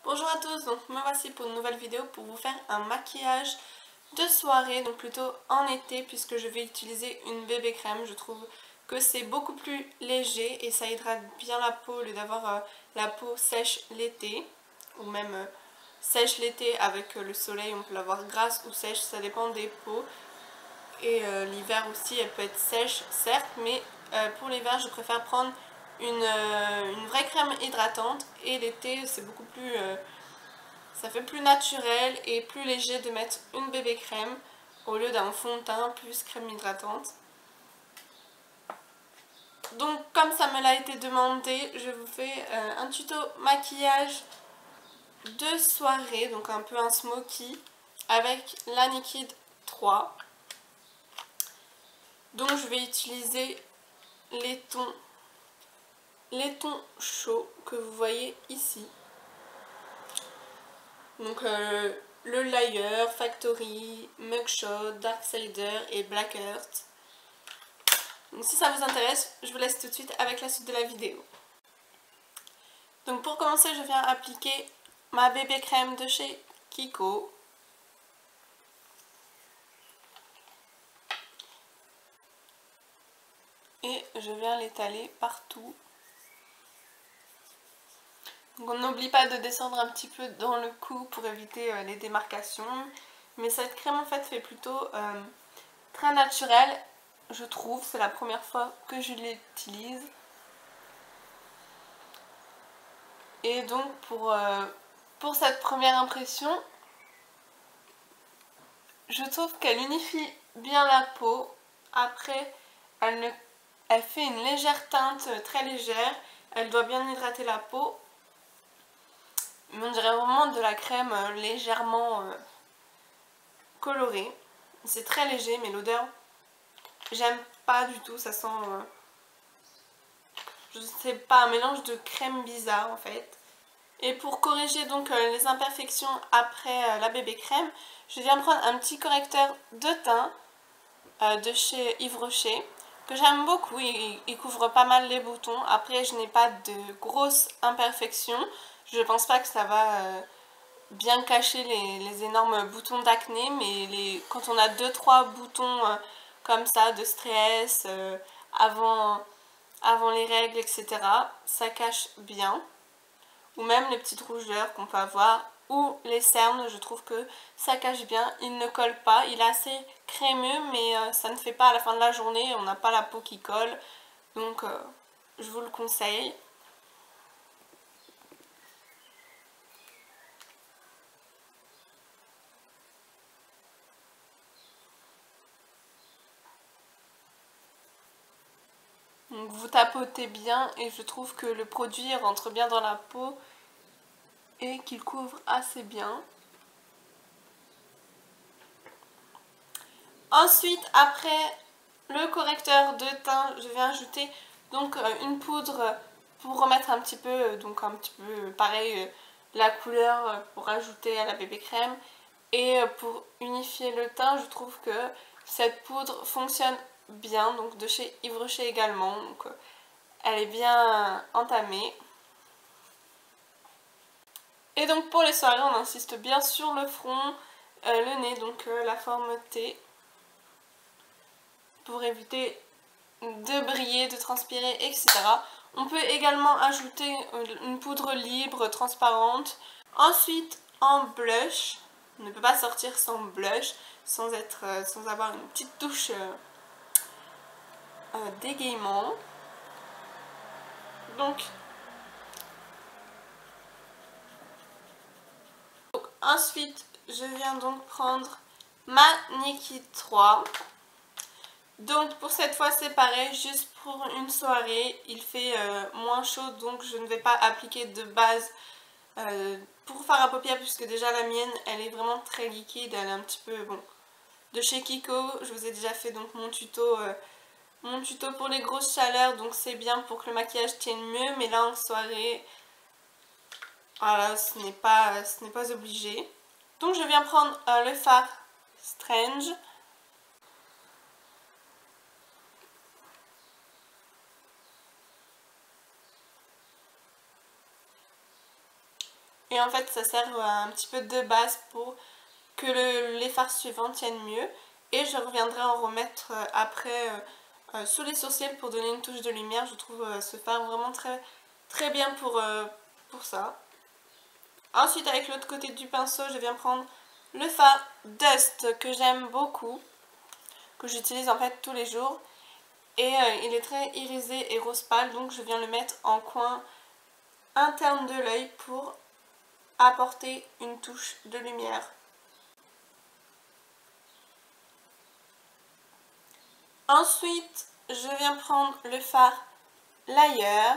Bonjour à tous, donc me voici pour une nouvelle vidéo pour vous faire un maquillage de soirée, donc plutôt en été puisque je vais utiliser une bébé crème. Je trouve que c'est beaucoup plus léger et ça hydrate bien la peau au lieu d'avoir la peau sèche l'été ou même sèche l'été avec le soleil. On peut l'avoir grasse ou sèche, ça dépend des peaux. Et l'hiver aussi elle peut être sèche certes, mais pour l'hiver je préfère prendre une vraie crème hydratante, et l'été c'est beaucoup plus ça fait plus naturel et plus léger de mettre une bébé crème au lieu d'un fond de teint plus crème hydratante. Donc comme ça me l'a été demandé, je vous fais un tuto maquillage de soirée, donc un peu un smoky avec la Liquide 3. Donc je vais utiliser les tons chauds que vous voyez ici. Donc le Layer, Factory, Mugshot, Darksider et Black Earth. Donc si ça vous intéresse, je vous laisse tout de suite avec la suite de la vidéo. Donc pour commencer, je viens appliquer ma bébé crème de chez Kiko. Et je viens l'étaler partout. Donc on n'oublie pas de descendre un petit peu dans le cou pour éviter les démarcations. Mais cette crème en fait fait plutôt très naturelle, je trouve. C'est la première fois que je l'utilise. Et donc pour cette première impression, je trouve qu'elle unifie bien la peau. Après, elle fait une légère teinte, très légère. Elle doit bien hydrater la peau. Mais on dirait vraiment de la crème légèrement colorée. C'est très léger, mais l'odeur, j'aime pas du tout. Ça sent, je sais pas, un mélange de crème bizarre en fait. Et pour corriger donc les imperfections après la bébé crème, je viens prendre un petit correcteur de teint de chez Yves Rocher que j'aime beaucoup. Il couvre pas mal les boutons. Après, je n'ai pas de grosses imperfections. Je pense pas que ça va bien cacher les énormes boutons d'acné, mais quand on a 2-3 boutons comme ça de stress avant les règles, etc., ça cache bien. Ou même les petites rougeurs qu'on peut avoir, ou les cernes, je trouve que ça cache bien. Il ne colle pas, il est assez crémeux, mais ça ne fait pas à la fin de la journée, on n'a pas la peau qui colle, donc je vous le conseille. Donc vous tapotez bien et je trouve que le produit rentre bien dans la peau et qu'il couvre assez bien. Ensuite, après le correcteur de teint, je vais ajouter donc une poudre pour remettre un petit peu, donc un petit peu pareil, la couleur pour ajouter à la bébé crème. Et pour unifier le teint, je trouve que cette poudre fonctionne bien, donc de chez Yves Rocher également. Donc elle est bien entamée. Et donc pour les soirées, on insiste bien sur le front, le nez, donc la forme T, pour éviter de briller, de transpirer, etc. On peut également ajouter une poudre libre, transparente. Ensuite, en blush, on ne peut pas sortir sans blush, sans avoir une petite touche d'égaiement. Donc, ensuite, je viens donc prendre ma Liquide 3. Donc pour cette fois c'est pareil, juste pour une soirée, il fait moins chaud, donc je ne vais pas appliquer de base pour fard à paupières, puisque déjà la mienne elle est vraiment très liquide, elle est un petit peu bon. De chez Kiko, je vous ai déjà fait donc mon tuto pour les grosses chaleurs, donc c'est bien pour que le maquillage tienne mieux, mais là en soirée, voilà, ce n'est pas obligé. Donc je viens prendre le fard Strange. Et en fait ça sert un petit peu de base pour que les fards suivants tiennent mieux. Et je reviendrai en remettre après sous les sourcils pour donner une touche de lumière. Je trouve ce fard vraiment très bien pour ça. Ensuite avec l'autre côté du pinceau je viens prendre le fard Dust que j'aime beaucoup, que j'utilise en fait tous les jours. Et il est très irisé et rose pâle, donc je viens le mettre en coin interne de l'œil pour apporter une touche de lumière. Ensuite, je viens prendre le fard Layer,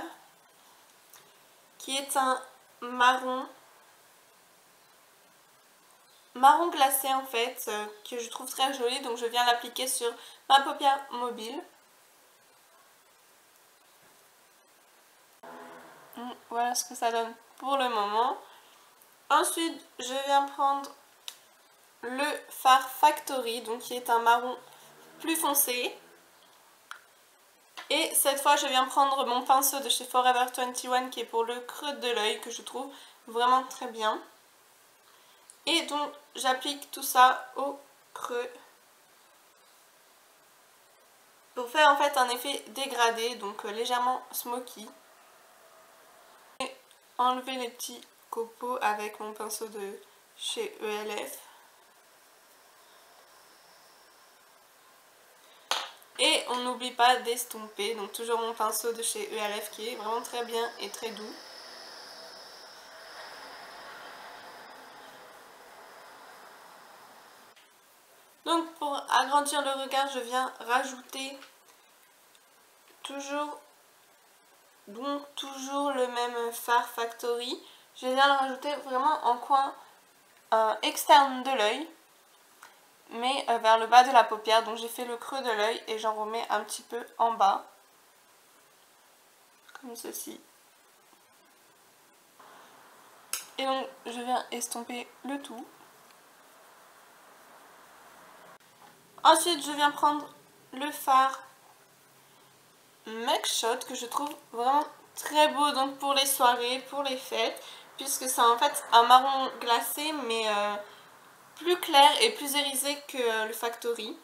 qui est un marron glacé en fait, que je trouve très joli, donc je viens l'appliquer sur ma paupière mobile. Voilà ce que ça donne pour le moment. Ensuite, je viens prendre le fard Factory, donc qui est un marron plus foncé. Et cette fois, je viens prendre mon pinceau de chez Forever 21 qui est pour le creux de l'œil, que je trouve vraiment très bien. Et donc, j'applique tout ça au creux pour faire en fait un effet dégradé, donc légèrement smoky. Et enlever les petits copeaux avec mon pinceau de chez ELF. Et on n'oublie pas d'estomper, donc toujours mon pinceau de chez ELF qui est vraiment très bien et très doux. Donc pour agrandir le regard, je viens rajouter toujours le même fard Factory. Je viens le rajouter vraiment en coin externe de l'œil, mais vers le bas de la paupière. Donc j'ai fait le creux de l'œil et j'en remets un petit peu en bas, comme ceci. Et donc je viens estomper le tout. Ensuite je viens prendre le fard Mugshot que je trouve vraiment très beau, donc pour les soirées, pour les fêtes, puisque c'est en fait un marron glacé mais plus clair et plus irisé que le Factory.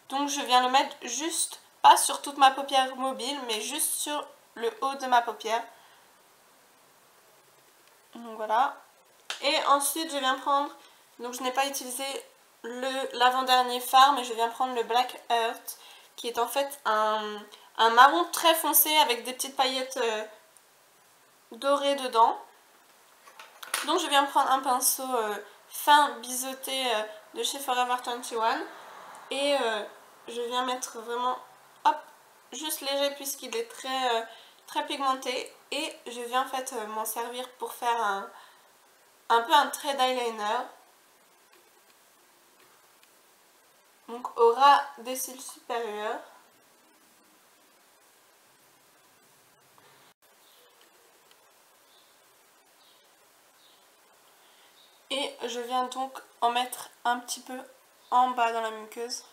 Donc je viens le mettre juste, pas sur toute ma paupière mobile, mais juste sur le haut de ma paupière. Donc voilà. Et ensuite je viens prendre, donc je n'ai pas utilisé l'avant-dernier fard, mais je viens prendre le Black Earth, qui est en fait un marron très foncé avec des petites paillettes dorées dedans. Donc je viens prendre un pinceau fin biseauté de chez Forever 21 et je viens mettre vraiment, hop, juste léger puisqu'il est très pigmenté, et je viens en fait m'en servir pour faire un peu un trait d'eyeliner. Donc au ras des cils supérieurs. Et je viens donc en mettre un petit peu en bas dans la muqueuse.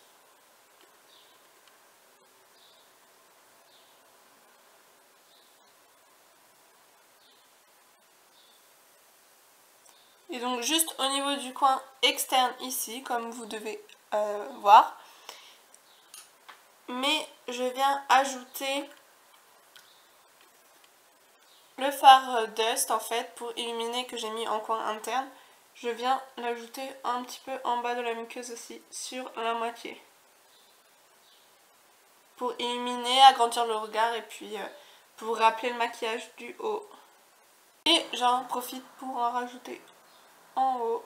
Et donc juste au niveau du coin externe ici, comme vous devez voir. Mais je viens ajouter le fard Dust en fait pour illuminer, que j'ai mis en coin interne. Je viens l'ajouter un petit peu en bas de la muqueuse aussi, sur la moitié. Pour illuminer, agrandir le regard et puis pour rappeler le maquillage du haut. Et j'en profite pour en rajouter en haut,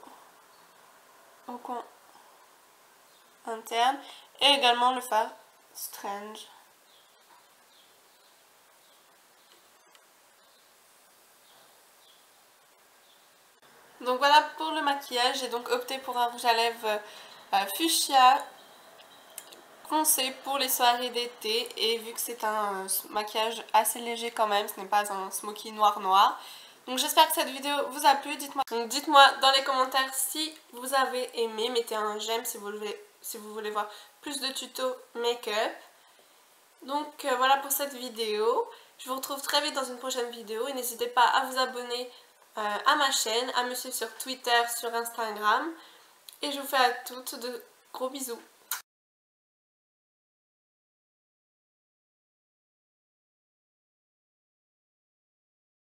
au coin interne. Et également le fard Strange. Donc voilà pour le maquillage. J'ai donc opté pour un rouge à lèvres fuchsia foncé pour les soirées d'été, et vu que c'est un maquillage assez léger quand même, ce n'est pas un smoky noir. Donc j'espère que cette vidéo vous a plu. Dites-moi dans les commentaires si vous avez aimé, mettez un j'aime si vous voulez voir plus de tutos make-up. Donc voilà pour cette vidéo. Je vous retrouve très vite dans une prochaine vidéo et n'hésitez pas à vous abonner à ma chaîne, à me suivre sur Twitter, sur Instagram. Et je vous fais à toutes de gros bisous.